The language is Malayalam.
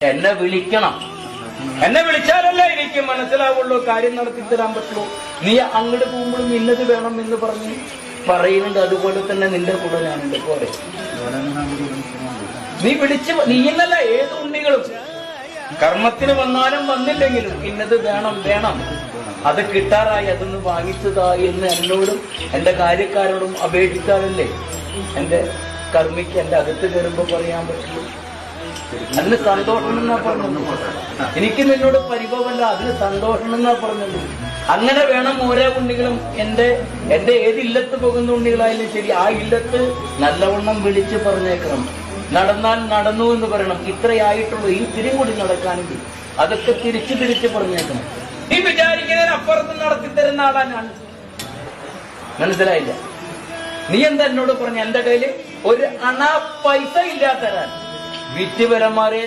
എന്നെ വിളിക്കണം. എന്നെ വിളിച്ചാലല്ലേ എനിക്ക് മനസ്സിലാവുള്ളൂ, കാര്യം നടത്തി തരാൻ പറ്റുള്ളൂ. നീ അങ്ങോട്ട് പോകുമ്പോഴും ഇന്നത് വേണം എന്ന് പറഞ്ഞ് പറയുന്നുണ്ട്. അതുപോലെ തന്നെ നിന്റെ കൂടെ ഞാനുണ്ട്. പോരെ, നീ വിളിച്ച് നീ എന്നല്ല ഏത് ഉണ്ണികളും കർമ്മത്തിന് വന്നാലും വന്നില്ലെങ്കിലും ഇന്നത് വേണം വേണം, അത് കിട്ടാറായി, അതൊന്ന് വാങ്ങിച്ചതായി എന്ന് എന്നോടും എന്റെ കാര്യക്കാരോടും അപേക്ഷിച്ചാലല്ലേ എന്റെ കർമ്മിക്ക് എന്റെ അകത്ത് കയറുമ്പോ പറയാൻ പറ്റുള്ളൂ. അതിന് സന്തോഷം എന്നാ പറഞ്ഞത്. എനിക്ക് നിന്നോട് പരിഭവമല്ല, അതിന് സന്തോഷം എന്നാ പറഞ്ഞത്. അങ്ങനെ വേണം ഓരോ ഉണ്ണികളും എന്റെ ഏത് ഇല്ലത്ത് പോകുന്ന ഉണ്ണികളായാലും ശരി, ആ ഇല്ലത്ത് നല്ലവണ്ണം വിളിച്ച് പറഞ്ഞേക്കണം. നടന്നാൽ നടന്നു എന്ന് പറയണം. ഇത്രയായിട്ടുള്ളൂ, ഈ തിരി കൂടി നടക്കാനെങ്കിൽ അതൊക്കെ തിരിച്ച് പറഞ്ഞേക്കണം. നീ വിചാരിക്കുന്നതിന് അപ്പുറത്ത് നടത്തി തരുന്ന ആളാ ഞാൻ. മനസ്സിലായില്ല? നീ എന്താ എന്നോട് പറഞ്ഞ എന്റെ കയ്യില് ഒരു അണാ പൈസ ഇല്ലാത്തരാൻ വിറ്റുപരന്മാരെ